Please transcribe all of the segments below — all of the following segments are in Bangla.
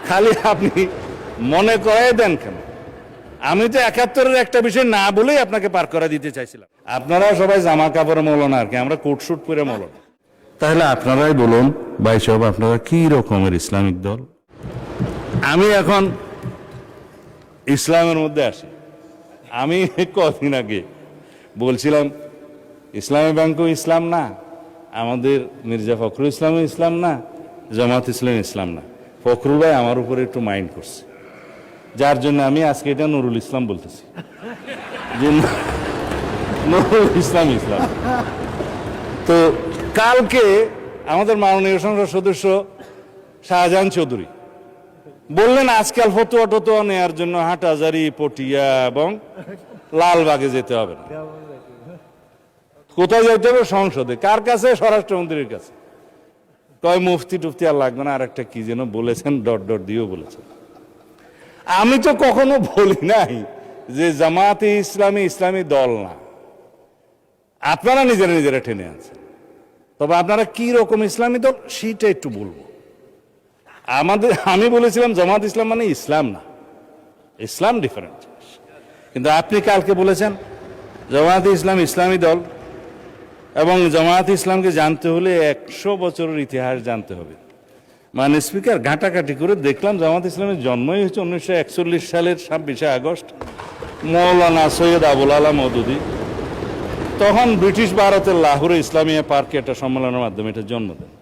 খালি আপনি মনে করাই দেন কেন? আমি তো 71-এর একটা বিষয় না বলেই আপনাকে পার করা দিতে চাইছিলাম। আপনারা সবাই জামা কাপড়ে মৌলানা আর কি, আমরা কোট শুট পরে মৌলানা। তাহলে আপনারাই বলুন ভাই সাহেব, আপনারা কি রকমের ইসলামিক দল? আমি এখন ইসলামের মধ্যে আসি। আমি কদিন আগে বলছিলাম ইসলামী ব্যাংকও ইসলাম না, আমাদের মির্জা ফখরুল ইসলামও ইসলাম না, জামাত ইসলাম ইসলাম না। ফখরুল ভাই আমার উপরে একটু মাইন্ড করছে, যার জন্য আমি আজকে এটা নুরুল ইসলাম বলতেছি, যে নুরুল ইসলাম ইসলাম। তো কালকে আমাদের মাননীয় সংসদ সদস্য শাহজাহান চৌধুরী বললেন আজকাল ফতোয়া টতোয়া নেওয়ার জন্য হাটহাজারী, পটিয়া এবং লালবাগে যেতে হবে না। কোথায় যেতে হবে? সংসদে। কার কাছে? স্বরাষ্ট্রমন্ত্রীর কাছে। কয় মুফতি টুফতি আর লাগবে না, আর একটা কি যেন বলেছেন, ডট ডট দিয়েও বলেছেন। আমি তো কখনো বলি নাই যে জামাতে ইসলামী ইসলামী দল না, আপনারা নিজেরা নিজেরা টেনে আনছেন। তবে আপনারা কি রকম ইসলামী দল সেটা একটু বলবো। আমি বলেছিলাম জামাত ইসলাম মানে ইসলাম না, ইসলাম ডিফারেন্ট। কিন্তু আপনি কালকে বলেছেন জামাত ইসলাম ইসলামী দল, এবং জামাত ইসলামকে জানতে হলে 100 বছরের ইতিহাস জানতে হবে। মানে স্পিকার ঘাটাঘাটি করে দেখলাম জামাত ইসলামের জন্মই হচ্ছে 1941 সালের 26শে আগস্ট, মৌলানা সৈয়দ আবুল আলা মওদুদী তখন ব্রিটিশ ভারতের লাহোরে ইসলামিয়া পার্কে একটা সম্মেলনের মাধ্যমে এটা জন্ম দেন।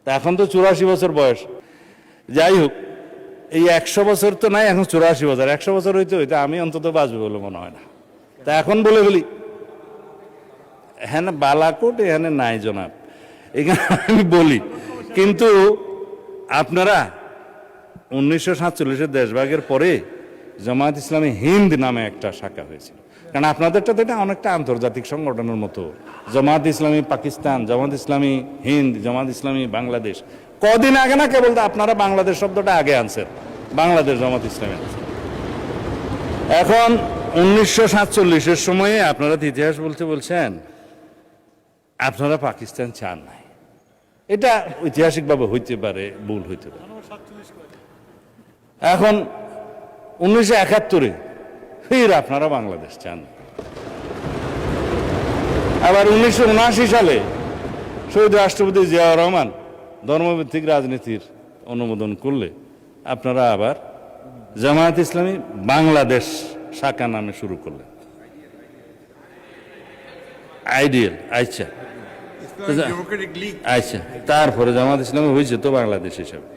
তা এখন তো 84 বছর বয়স। যাই হোক, এই 100 বছর তো নাই, এখন 84 বছর। 100 বছর হইতে হইতে আমি অন্তত বাঁচবে বলে মনে হয় না। তা এখন বলে বলি হ্যাঁ বালাকোট এখানে নাই জনাব, এখানে আমি বলি। কিন্তু আপনারা 1947-এর দেশভাগের পরে জামায়াত ইসলামী হিন্দ নামে একটা শাখা হয়েছিল, কারণ আপনাদেরটা তো এটা অনেকটা আন্তর্জাতিক সংগঠনের মতো। জামায়াত ইসলামী পাকিস্তান, জামায়াত ইসলামী হিন্দ, জামায়াত ইসলামী বাংলাদেশ। কদিন আগে না কেবল আপনারা বাংলাদেশ শব্দটা আগে আনছেন, বাংলাদেশ জামায়াত ইসলামী আনছেন। এখন 1947-এর সময়ে আপনারা ইতিহাস বলছেন আপনারা পাকিস্তান চান নাই। এটা ঐতিহাসিকভাবে হইতে পারে, ভুল হইতে পারে। এখন 1971-এ ফির আপনারা বাংলাদেশ চান। আবার 1979 সালে শহীদ রাষ্ট্রপতি জিয়াউর রহমান ধর্মভিত্তিক রাজনীতির অনুমোদন করলে আপনারা আবার জামায়াত ইসলামী বাংলাদেশ শাখা নামে শুরু করলেন। আইডিয়াল। আচ্ছা আচ্ছা, তারপরে জামাত ইসলামী হয়েছে তো বাংলাদেশ হিসাবে।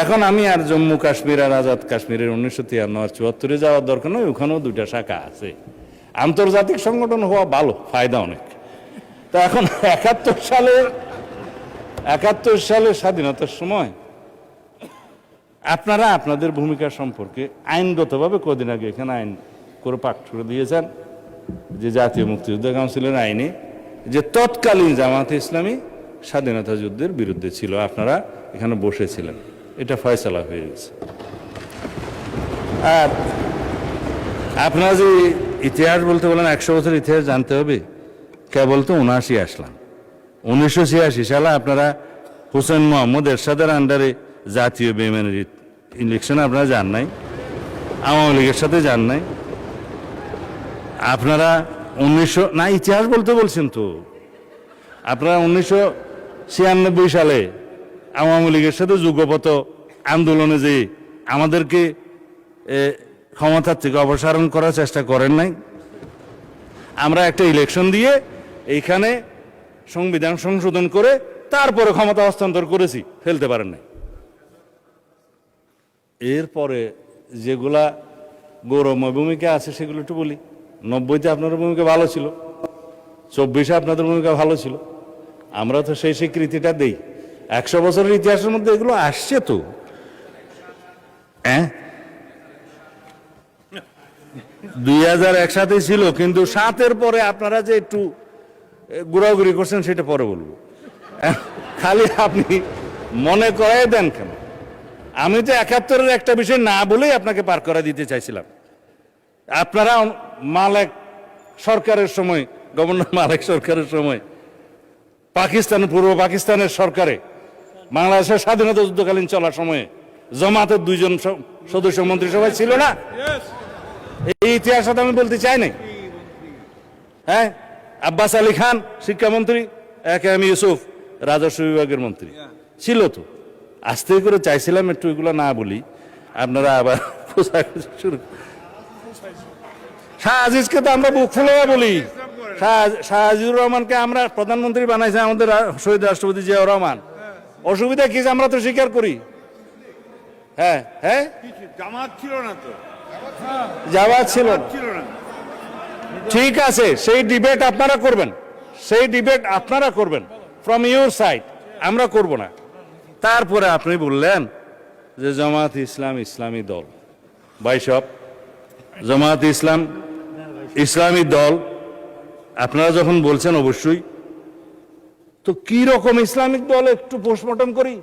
এখন আমি আর জম্মু কাশ্মীর আর আজাদ কাশ্মীরের 1953 আর 74-এ যাওয়ার দরকার নয়, ওখানেও 2টা শাখা আছে। আন্তর্জাতিক সংগঠন হওয়া ভালো, ফায়দা অনেক। তো এখন 71 সালের স্বাধীনতার সময় আপনারা আপনাদের ভূমিকা সম্পর্কে আইনগতভাবে কদিন আগে এখানে আইন করে পাঠ করে দিয়েছেন, যে জাতীয় মুক্তিযুদ্ধ কাউন্সিলের আইনে যে তৎকালীন জামাতে ইসলামী স্বাধীনতা যুদ্ধের বিরুদ্ধে ছিল, আপনারা এখানে বসেছিলেন, এটা ফয়সালা হয়ে গেছে। আর আপনারা যে ইতিহাস বলতে বলেন 100 বছর ইতিহাস জানতে হবে, কেবল তো 79 আসলাম। 1986 সালে আপনারা হোসেন মোহাম্মদ এরশাদের আন্ডারে জাতীয় বেইমানির ইলেকশনে আপনারা যান নাই, আওয়ামী লীগের সাথে যান নাই। আপনারা 1900 না, ইতিহাস বলতে বলছেন তো, আপনারা 1996 সালে আওয়ামী লীগের সাথে যুগপত আন্দোলনে যে আমাদেরকে ক্ষমতার থেকে অপসারণ করার চেষ্টা করেন নাই। আমরা একটা ইলেকশন দিয়ে এইখানে সংবিধান সংশোধন করে তারপরে ক্ষমতা হস্তান্তর করেছি, ফেলতে পারেন নাই। এরপরে যেগুলা গৌরবময় ভূমিকা আছে সেগুলো একটু বলি। 90-তে আপনাদের ভূমিকা ভালো ছিল, 24-এ আপনাদের ভূমিকা ভালো ছিল, আমরা তো সেই স্বীকৃতিটা দেই। 100 বছরের ইতিহাসের মধ্যে এগুলো আসছে তো। হ্যাঁ, 2001 সাথে ছিল, কিন্তু 7-এর পরে আপনারা যে একটু ঘোরাঘুরি করছেন সেটা পরে বলবো। খালি আপনি মনে করাই দেন কেন? আমি তো 71-এর একটা বিষয় না বলেই আপনাকে পার করা দিতে চাইছিলাম। আপনারা মালেক সরকারের সময়, গভর্নর মালেক সরকারের সময়, পূর্ব পাকিস্তানের সরকারে বাংলাদেশের স্বাধীনতা যুদ্ধকালীন চলার সময়ে জামাতের 2 জন সদস্য মন্ত্রিসভায় ছিল না? এই ইতিহাস আমি বলতে চাই নাই। হ্যাঁ, আব্বাস আলী খান শিক্ষামন্ত্রী, এম ইউসুফ রাজস্ব বিভাগের মন্ত্রী ছিল। তো আস্তে করে চাইছিলাম একটু এগুলো না বলি, আপনারা আবার শুরু। শাহ আজিজকে তো আমরা বুক ফুলে বলি, শাহ আজিজুর রহমানকে আমরা প্রধানমন্ত্রী বানাইছে আমাদের শহীদ রাষ্ট্রপতি জিয়াউর রহমান। অসুবিধা কি আমরা তো স্বীকার করি। হ্যাঁ হ্যাঁ, জামাত ছিল না তো, জামাত ছিল না। ঠিক আছে, সেই ডিবেট আপনারা করবেন, সেই ডিবেট আপনারা করবেন ফ্রম ইউর সাইড, আমরা করব না। তারপরে আপনি বললেন যে জামাত ইসলাম ইসলামী দল। ভাই সব জামাত ইসলাম ইসলামী দল আপনারা যখন বলছেন, অবশ্যই তো কি রকম ইসলামিক দল একটু পোস্টমর্টম করি।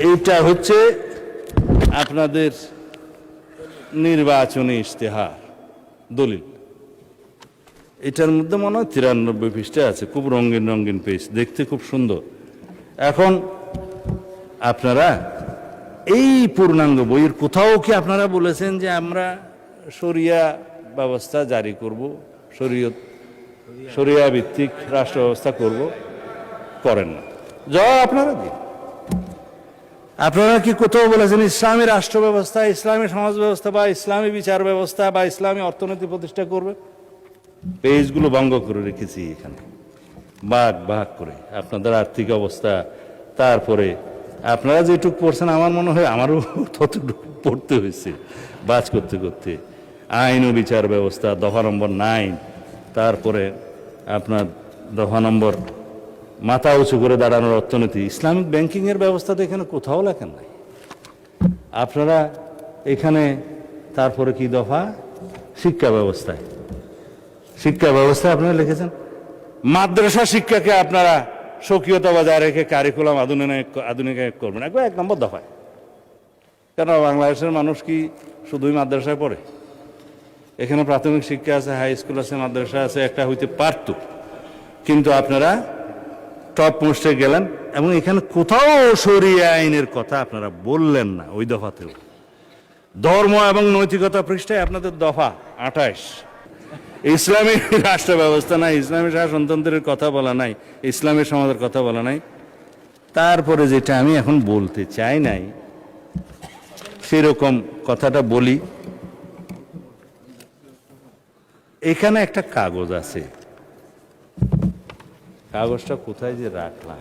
এইটা হচ্ছে আপনাদের নির্বাচনী ইশতেহার দলিল। এটার মধ্যে মনে হয় 93 পৃষ্ঠা আছে, খুব রঙিন রঙিন পেজ, দেখতে খুব সুন্দর। এখন আপনারা এই পূর্ণাঙ্গ বইয়ের কোথাও কি আপনারা বলেছেন যে আমরা শরিয়া ব্যবস্থা জারি করব, শরিয়া ভিত্তিক রাষ্ট্র ব্যবস্থা করব? করেন না। জবাব আপনারা দিন। আপনারা কি কোথাও বলেছেন ইসলামী রাষ্ট্র ব্যবস্থা, ইসলামী সমাজ ব্যবস্থা বা ইসলামী বিচার ব্যবস্থা বা ইসলামী অর্থনীতি প্রতিষ্ঠা করবে? পেজগুলো ভঙ্গ করে রেখেছি এখানে, ভাগ ভাগ করে আপনাদের আর্থিক অবস্থা, তারপরে আপনারা যেটুক পড়ছেন আমার মনে হয় আমারও ততটুকু পড়তে হয়েছে বাজ করতে করতে। আইন ও বিচার ব্যবস্থা দফা নম্বর 9, তারপরে আপনার দফা নম্বর মাথা উঁচু করে দাঁড়ানোর অর্থনীতি, ইসলামিক ব্যাংকিংয়ের ব্যবস্থা তো এখানে কোথাও লেখেন নাই আপনারা। এখানে তারপরে কি দফা? শিক্ষা ব্যবস্থায়, শিক্ষা ব্যবস্থায় আপনারা লিখেছেন মাদ্রাসা শিক্ষাকে আপনারা স্বকীয়তা বজায় রেখে কারিকুলাম আধুনিক করবেন, একবার 1 নম্বর দফায়। কেন বাংলাদেশের মানুষ কি শুধুই মাদ্রাসায় পড়ে? এখানে প্রাথমিক শিক্ষা আছে, হাই স্কুল আছে, মাদ্রাসা আছে, একটা হইতে পারত। কিন্তু আপনারা টপ মোস্টে গেলেন এবং এখানে কোথাও শরিয়া আইনের কথা আপনারা বললেন না। ওই দফাতেও ধর্ম এবং নৈতিকতা পৃষ্ঠায় আপনাদের দফা 28, ইসলামী রাষ্ট্র ব্যবস্থা নাই, ইসলামী শাসনতন্ত্রের কথা বলা নাই, ইসলামী সমাজের কথা বলা নাই। তারপরে যেটা আমি এখন বলতে চাই নাই সেরকম কথাটা বলি। এখানে একটা কাগজ আছে, কাগজটা কোথায় যে রাখলাম,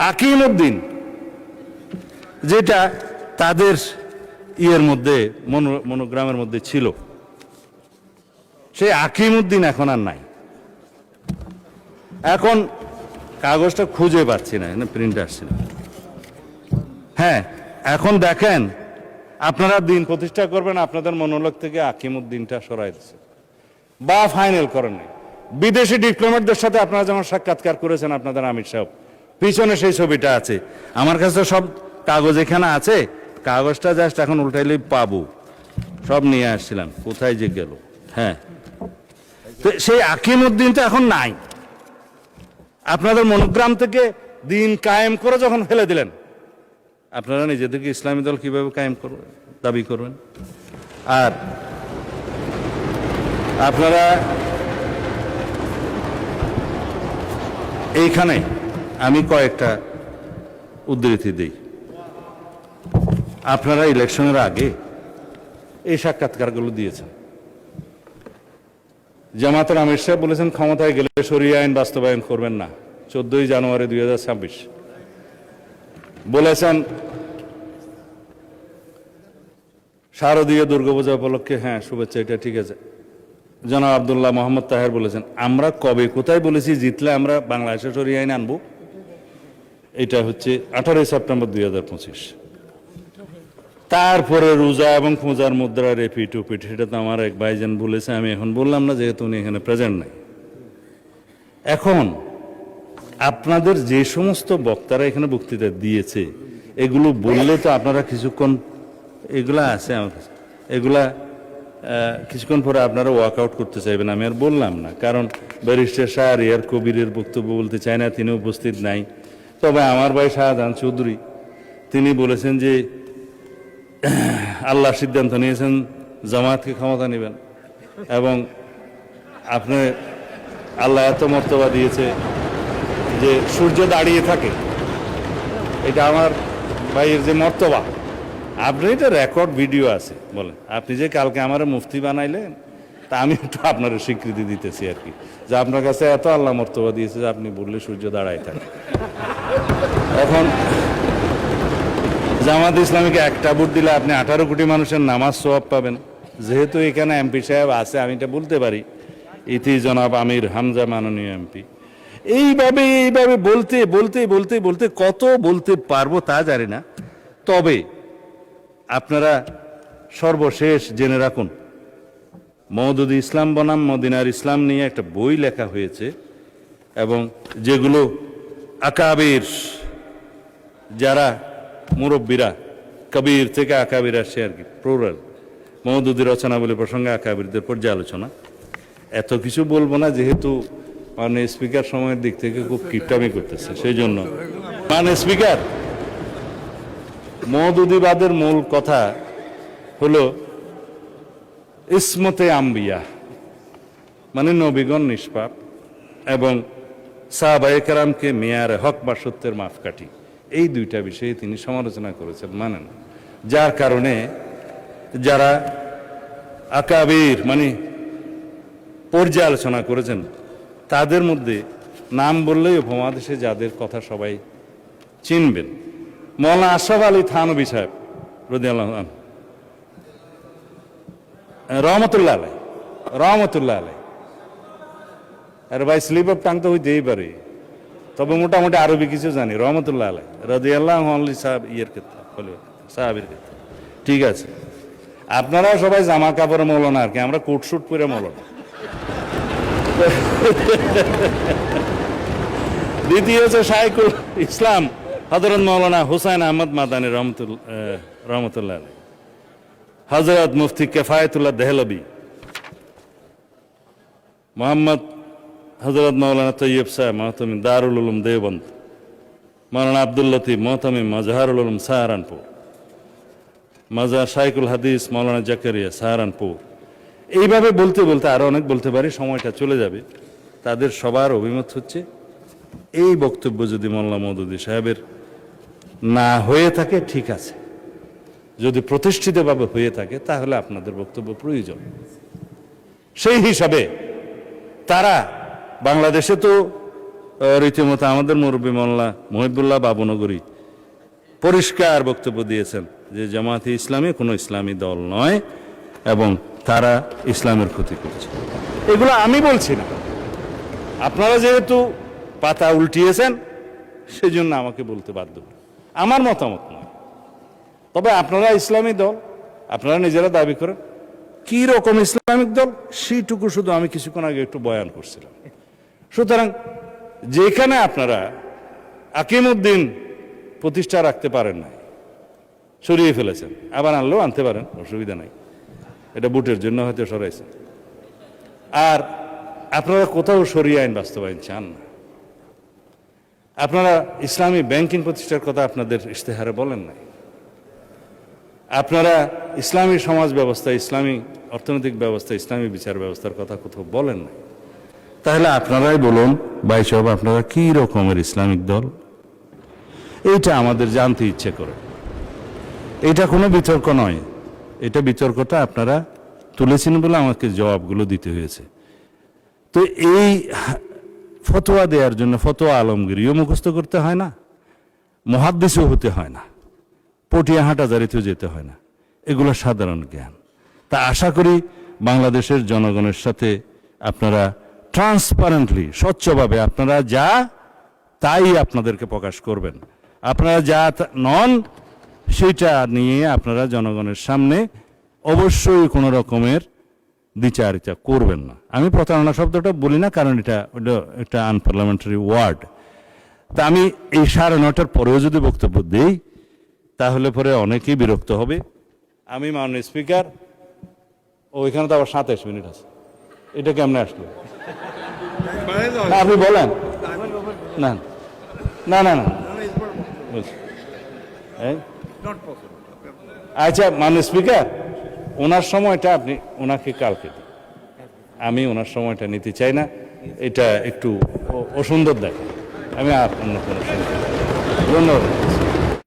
আকিমউদ্দিন, যেটা তাদের ইয়ের মধ্যে মনোগ্রামের মধ্যে ছিল, সেই আকিমউদ্দিন এখন আর নাই। এখন কাগজটা খুঁজে পাচ্ছি না, প্রিন্ট আসছে না। হ্যাঁ, এখন দেখেন আপনারা দিন প্রতিষ্ঠা করবেন, আপনাদের মনোলগ থেকে আকিমউদ্দিনটা সরাই দিচ্ছে বা ফাইনাল করেন নাই। বিদেশি ডিপ্লোম্যাটদের সাথে আপনারা যেমন সাক্ষাৎকার করেছেন আপনাদের আমির সাহেব, পিছনে সেই ছবিটা আছে। আমার কাছে সব কাগজ এখানে আছে, কাগজটা জাস্ট এখন উল্টাইলেই পাবো, সব নিয়ে আসছিলাম, কোথায় যে গেল। হ্যাঁ, তো সেই আকিমউদ্দিনটা এখন নাই। আপনাদের মনোগ্রাম থেকে দিন কায়েম করে যখন ফেলে দিলেন, আপনারা নিজেদেরকে ইসলামী দল কিভাবে কায়েম করবেন, দাবি করবেন? আর আপনারা এইখানে আমি কয়েকটা উদ্ধৃতি দিই। আপনারা ইলেকশনের আগে এই সাক্ষাৎকারগুলো দিয়েছেন। জামাতের আমির সাহেব বলেছেন ক্ষমতায় গেলে শরিয়া আইন বাস্তবায়ন করবেন না, 14 জানুয়ারি 2026। বলেছেন শারদীয় দুর্গাপূজা উপলক্ষে, হ্যাঁ শুভেচ্ছা, এটা ঠিক আছে। জনাব আব্দুল্লাহ মোহাম্মদ তাহের বলেছেন আমরা কবে কোথায় বলেছি জিতলে আমরা বাংলাদেশে শরিয়া আইন আনবো? এটা হচ্ছে 18 সেপ্টেম্বর 2025। তারপরে রোজা এবং পূজার মুদ্রা রেপিট উপিট, সেটা তো আমার এক ভাইজান বলেছে, আমি এখন বললাম না যেহেতু উনি এখানে প্রেজেন্ট নাই। এখন আপনাদের যে সমস্ত বক্তারা এখানে বক্তৃতা দিয়েছে এগুলো বললে তো আপনারা কিছুক্ষণ, এগুলা আছে আমার কাছে, এগুলা কিছুক্ষণ পরে আপনারা ওয়ার্কআউট করতে চাইবেন, আমি আর বললাম না। কারণ ব্যারিস্টার শাহরিয়ার কবিরের বক্তব্য বলতে চাই না, তিনি উপস্থিত নাই। তবে আমার ভাই শাহজাহান চৌধুরী তিনি বলেছেন যে আল্লাহ সিদ্ধান্ত নিয়েছেন জামাতকে ক্ষমতা নেবেন, এবং আপনি আল্লাহ এত মর্তবা দিয়েছে যে সূর্য দাঁড়িয়ে থাকে, এটা আমার ভাইয়ের যে মর্তবা। আপনি এটা রেকর্ড ভিডিও আছে, বলেন আপনি যে কালকে আমার মুফতি বানাইলেন, তা আমি একটু আপনার স্বীকৃতি দিতেছি আর কি, যে আপনার কাছে এত আল্লাহ মর্তবা দিয়েছে যে আপনি বললে সূর্য দাঁড়ায় থাকে। এখন জামাত ইসলামীকে একটা ভোট দিলে আপনি 18 কোটি মানুষের নামাজ সওয়াব পাবেন। যেহেতু এখানে এমপি সাহেব আছে, আমি এটা বলতে পারি, ইতি জনাব আমির হামজা মাননীয় এমপি। এইভাবে বলতে বলতে বলতে বলতে কত বলতে পারবো তা জানি না। তবে আপনারা সর্বশেষ জেনে রাখুন, মওদুদ ইসলাম বনাম মদিনার ইসলাম নিয়ে একটা বই লেখা হয়েছে, এবং যেগুলো আকাবির যারা মুরব্বীরা, কবির থেকে আকাবির আসছে আর কি, প্লুরাল, মওদুদি রচনাবলী প্রসঙ্গে আকাবিরদের পর্যালোচনা। এত কিছু বলবো না, যেহেতু মাননীয় স্পিকার সময়ের দিক থেকে খুব কিপটামি করতেছে, সেই জন্য। মাননীয় স্পিকার, মওদুদিবাদের মূল কথা হলো ইসমতে আম্বিয়া, মানে নবীগণ নিষ্পাপ, এবং সাহাবায়ে কেরামকে মেয়ারে হক বা সত্যের মাপকাঠি, এই দুইটা বিষয়ে তিনি সমালোচনা করেছেন, মানেন। যার কারণে যারা আকাবির মানে পর্যালোচনা করেছেন, তাদের মধ্যে নাম বললেই উপমহাদেশে যাদের কথা সবাই চিনবেন, মৌলানা আশরাফ আলী থানভী সাহেব রাদিয়াল্লাহু আনহু, রহমতুল্লাহ আলাই, রহমতুল্লাহ আলাই। আর ভাই স্লিপ অফ টাং তো হইতেই পারে, তবে মোটামুটি আরবি কিছু জানি। রহমতুল্লাহ আলাই রাদিয়াল্লাহু আনহু সাহেব ইয়ের ক্ষেত্রে সাহাবীর ক্ষেত্রে, ঠিক আছে। আপনারা সবাই জামা কাপড়ে মৌলানা আর কি, আমরা কোট শুট পরে মৌলানা। দ্বিতীয় হচ্ছে শাইখুল ইসলাম হযরত মৌলানা হুসাইন আহমদ মাদানী রহমতুল্লাহ আলাই, হযরত মুফতি কিফায়াতুল্লাহ দেহলভী, মোহাম্মদ হযরত মৌলানা তৈয়ব সাহেব মহতমিম দারুল উলুম দেওবন্দ, মৌলানা আব্দুল লতিফ মহতমিম মাজহারুল উলুম সাহারানপুর, মাজার শাইখুল হাদিস মৌলানা জাকারিয়া সাহারানপুর। এইভাবে বলতে বলতে আরো অনেক বলতে পারি, সময়টা চলে যাবে। তাদের সবার অভিমত হচ্ছে এই বক্তব্য যদি মোল্লা মওদুদী সাহেবের না হয়ে থাকে ঠিক আছে, যদি প্রতিষ্ঠিতভাবে হয়ে থাকে তাহলে আপনাদের বক্তব্য প্রয়োজন। সেই হিসাবে তারা বাংলাদেশে তো রীতিমতো আমাদের মুরব্বী মোল্লা মহিবুল্লাহ বাবুনগরী পরিষ্কার বক্তব্য দিয়েছেন যে জামাতে ইসলামী কোনো ইসলামী দল নয় এবং তারা ইসলামের ক্ষতি করছে। এগুলো আমি বলছি না, আপনারা যেহেতু পাতা উল্টিয়েছেন সেজন্য আমাকে বলতে বাধ্য, আমার মতামত নয়। তবে আপনারা ইসলামী দল, আপনারা নিজেরা দাবি করেন, কি রকম ইসলামিক দল সেইটুকু শুধু আমি কিছুক্ষণ আগে একটু বয়ান করছিলাম। সুতরাং যেখানে আপনারা আকিমউদ্দিন প্রতিষ্ঠা রাখতে পারেন না, সরিয়ে ফেলেছেন, আবার আনলেও আনতে পারেন, অসুবিধা নাই, এটা বুটের জন্য হয়তো সরাইছেন। আর আপনারা কোথাও সরিয়ে আইন বাস্তবায়ন চান না। আপনারা ইসলামী ব্যাংকিং প্রতিষ্ঠার কথা আপনাদের ইশতেহারে বলেন নাই। আপনারা ইসলামী সমাজ ব্যবস্থা, ইসলামী অর্থনৈতিক ব্যবস্থা, ইসলামী বিচার ব্যবস্থার কথা কোথাও বলেন নাই। তাহলে আপনারাই বলুন ভাই সাহেব, আপনারা কি রকমের ইসলামিক দল? এইটা আমাদের জানতে ইচ্ছে করে। এটা কোনো বিতর্ক নয়, এটা বিতর্কটা আপনারা তুলেছেন বলে আমাকে জবাবগুলো দিতে হয়েছে। তো এই ফতোয়া দেওয়ার জন্য ফতোয়া আলমগীরিও মুখস্থ করতে হয় না, মুহাদ্দিসও হতে হয় না, পটিয়া হাটাজারিতেও যেতে হয় না, এগুলো সাধারণ জ্ঞান। তা আশা করি বাংলাদেশের জনগণের সাথে আপনারা ট্রান্সপারেন্টলি, স্বচ্ছভাবে আপনারা যা তাই আপনাদেরকে প্রকাশ করবেন। আপনারা যা নন সেটা নিয়ে আপনারা জনগণের সামনে অবশ্যই কোনো রকমের দ্বিচারিতা করবেন না। আমি প্রতারণা শব্দটা বলি না, কারণ এটা একটা আনপার্লামেন্টারি ওয়ার্ড। তা আমি এই 9:30 পরেও যদি বক্তব্য দিই তাহলে পরে অনেকেই বিরক্ত হবে। আমি মাননীয় স্পিকার, ওইখানে তো আবার 27 মিনিট আছে, এটা কেমনে আসলো? না, আপনি বলেন। না না না না বলছি। এই? আচ্ছা, মাননীয় স্পিকার, ওনার সময়টা আপনি ওনাকে কালকে দিন। আমি ওনার সময়টা নিতে চাই না, এটা একটু অসুন্দর দেখে। আমি আর অন্য কোনো সময় ধন্যবাদ।